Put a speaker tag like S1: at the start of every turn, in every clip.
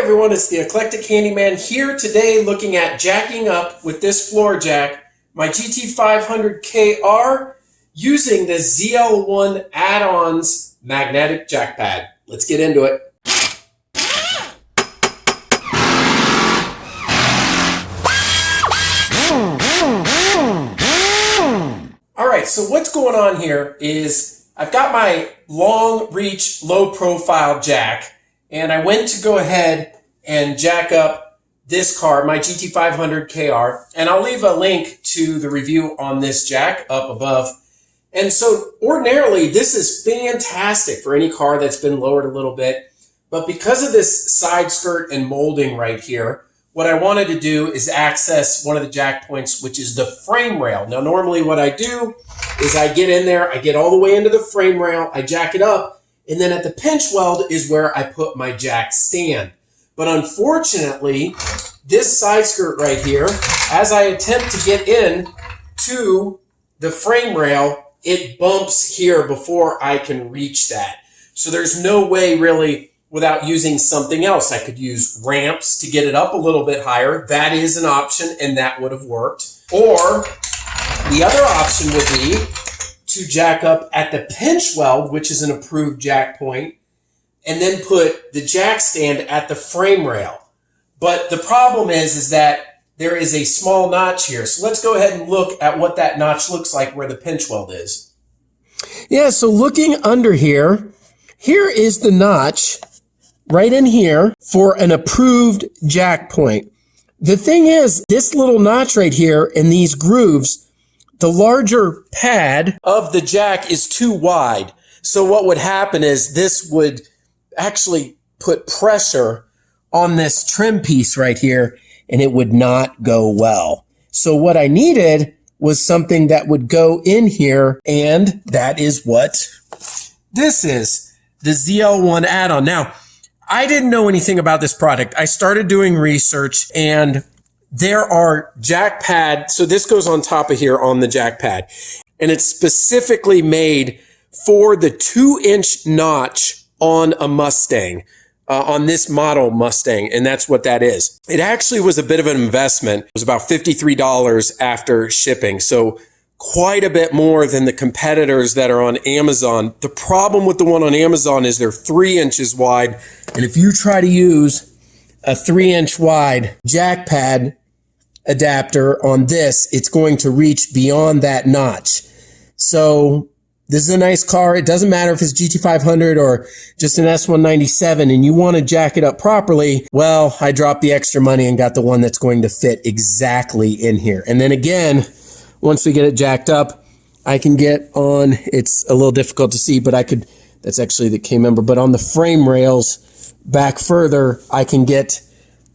S1: everyone, it's the Eclectic Handyman here today looking at jacking up with this floor jack my GT500KR using the ZL1 Addons magnetic jack pad. Let's get into it. Alright, so what's going on here is I've got my long reach, low profile jack, and I went to go ahead and jack up this car, my GT500KR, and I'll leave a link to the review on this jack up above. And so ordinarily, this is fantastic for any car that's been lowered a little bit, but because of this side skirt and molding right here, what I wanted to do is access one of the jack points, which is the frame rail. Now, normally what I do is I get in there, I get all the way into the frame rail, I jack it up, and then at the pinch weld is where I put my jack stand. But unfortunately, this side skirt right here, as I attempt to get in to the frame rail, it bumps here before I can reach that. So there's no way really without using something else. I could use ramps to get it up a little bit higher. That is an option, and that would have worked. Or the other option would be to jack up at the pinch weld, which is an approved jack point, and then put the jack stand at the frame rail. But the problem is that there is a small notch here. So let's go ahead and look at what that notch looks like where the pinch weld is. Yeah, so looking under here, here is the notch right in here for an approved jack point. The thing is, this little notch right here in these grooves, the larger pad of the jack is too wide. So what would happen is this would actually put pressure on this trim piece right here, and it would not go well. So what I needed was something that would go in here, and that is what this is, the ZL1 Addon. Now, I didn't know anything about this product. I started doing research, and there are jack pad. So this goes on top of here on the jack pad, and it's specifically made for the 2-inch notch on a Mustang, on this model Mustang. And that's what that is. It actually was a bit of an investment. It was about $53 after shipping. So quite a bit more than the competitors that are on Amazon. The problem with the one on Amazon is they're 3 inches wide. And if you try to use a 3-inch wide jack pad adapter on this, it's going to reach beyond that notch. So this is a nice car. It doesn't matter if it's GT500 or just an S197 and you want to jack it up properly. Well, I dropped the extra money and got the one that's going to fit exactly in here. And then again, once we get it jacked up, I can get on, it's a little difficult to see, but I could, that's actually the K member, but on the frame rails back further, I can get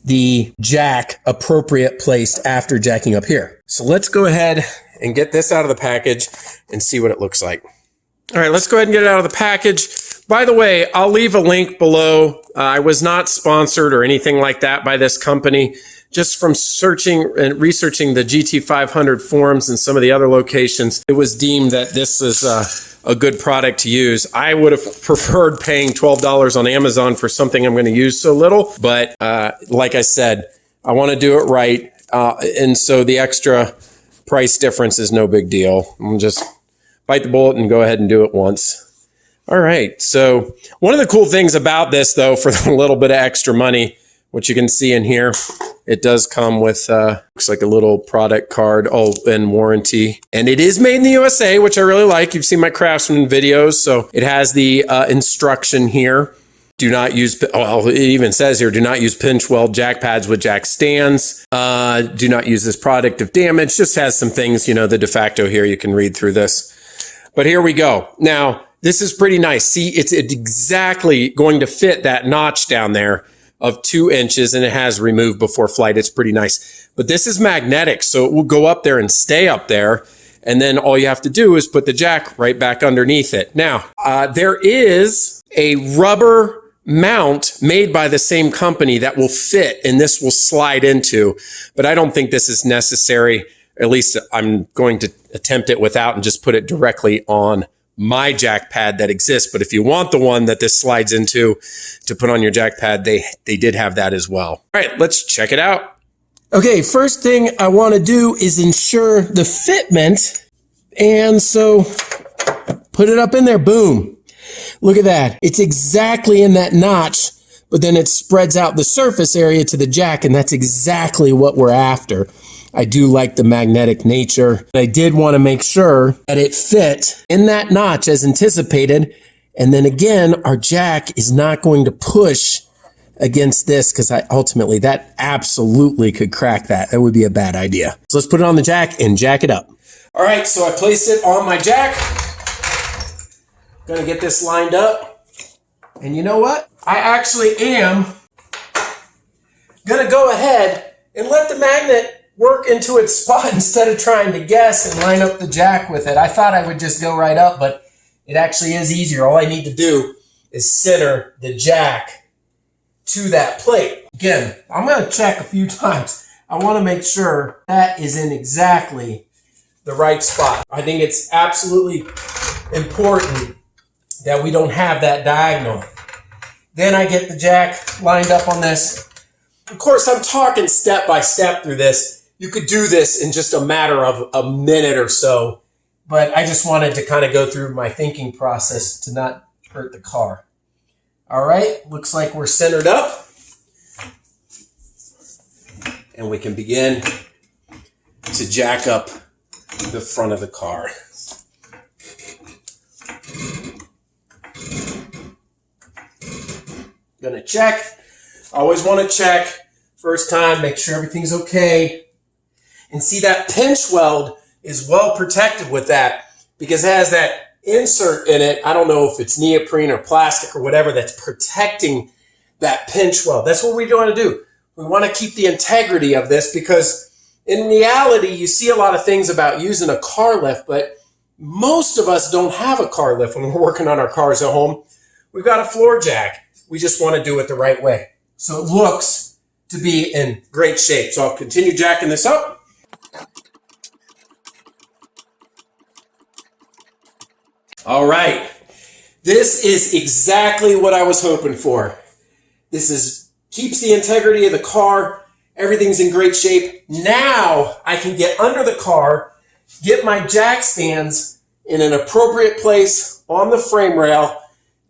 S1: the jack appropriate placed after jacking up here. So let's go ahead and get this out of the package and see what it looks like. All right, let's go ahead and get it out of the package. By the way, I'll leave a link below. I was not sponsored or anything like that by this company. Just from searching and researching the GT500 forums and some of the other locations, it was deemed that this is a good product to use. I would have preferred paying $12 on Amazon for something I'm going to use so little. But like I said, I want to do it right. And so the extra price difference is no big deal. I'm just bite the bullet and go ahead and do it once. All right. So one of the cool things about this, though, for a little bit of extra money, what you can see in here, it does come with, looks like a little product card, and warranty. And it is made in the USA, which I really like. You've seen my Craftsman videos. So it has the instruction here. Do not use, well, it even says here, do not use pinch weld jack pads with jack stands. Do not use this product if damaged. Just has some things, you know, the de facto here. You can read through this. But here we go. Now, this is pretty nice. See, it's exactly going to fit that notch down there of 2 inches, and it has remove before flight. It's pretty nice. But this is magnetic, so it will go up there and stay up there. And then all you have to do is put the jack right back underneath it. Now, there is a rubber mount made by the same company that will fit, and this will slide into, but I don't think this is necessary. At least I'm going to attempt it without and just put it directly on my jack pad that exists. But if you want the one that this slides into to put on your jack pad, they did have that as well. All right, let's check it out. Okay, first thing I want to do is ensure the fitment. And so put it up in there, boom. Look at that. It's exactly in that notch, but then it spreads out the surface area to the jack, and that's exactly what we're after. I do like the magnetic nature. I did want to make sure that it fit in that notch as anticipated. And then again, our jack is not going to push against this because ultimately that absolutely could crack that. That would be a bad idea. So let's put it on the jack and jack it up. All right, so I placed it on my jack. Gonna get this lined up. And you know what? I actually am gonna go ahead and let the magnet work into its spot instead of trying to guess and line up the jack with it. I thought I would just go right up, but it actually is easier. All I need to do is center the jack to that plate. Again, I'm gonna check a few times. I wanna make sure that is in exactly the right spot. I think it's absolutely important that we don't have that diagonal. Then I get the jack lined up on this. Of course, I'm talking step by step through this. You could do this in just a matter of a minute or so, but I just wanted to kind of go through my thinking process to not hurt the car. All right, looks like we're centered up. And we can begin to jack up the front of the car. Gonna check. Always want to check first time, make sure everything's okay. And see, that pinch weld is well protected with that because it has that insert in it. I don't know if it's neoprene or plastic or whatever that's protecting that pinch weld. That's what we want to do. We want to keep the integrity of this because in reality, you see a lot of things about using a car lift, but most of us don't have a car lift when we're working on our cars at home. We've got a floor jack. We just want to do it the right way. So it looks to be in great shape. So I'll continue jacking this up. All right. This is exactly what I was hoping for. This keeps the integrity of the car. Everything's in great shape. Now I can get under the car, get my jack stands in an appropriate place on the frame rail,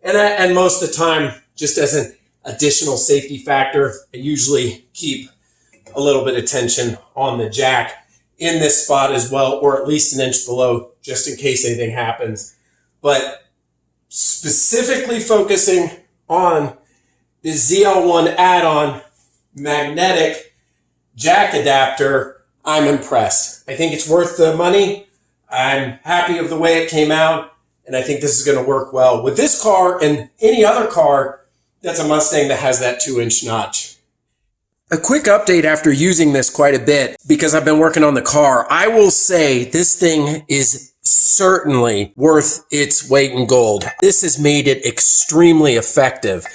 S1: and most of the time, just as an additional safety factor, I usually keep a little bit of tension on the jack in this spot as well, or at least an inch below, just in case anything happens. But specifically focusing on the ZL1 Addon magnetic jack adapter, I'm impressed. I think it's worth the money. I'm happy of the way it came out, and I think this is going to work well with this car and any other car that's a Mustang that has that 2-inch notch. A quick update after using this quite a bit, because I've been working on the car. I will say this thing is certainly worth its weight in gold. This has made it extremely effective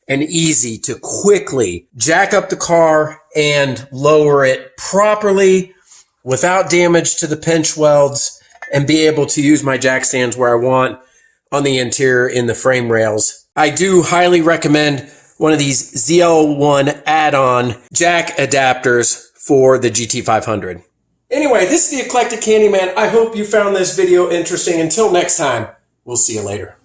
S1: and easy to quickly jack up the car and lower it properly without damage to the pinch welds and be able to use my jack stands where I want on the interior in the frame rails. I do highly recommend one of these ZL1 Addon jack adapters for the GT500. Anyway, this is the Eclectic Handyman. I hope you found this video interesting. Until next time, we'll see you later.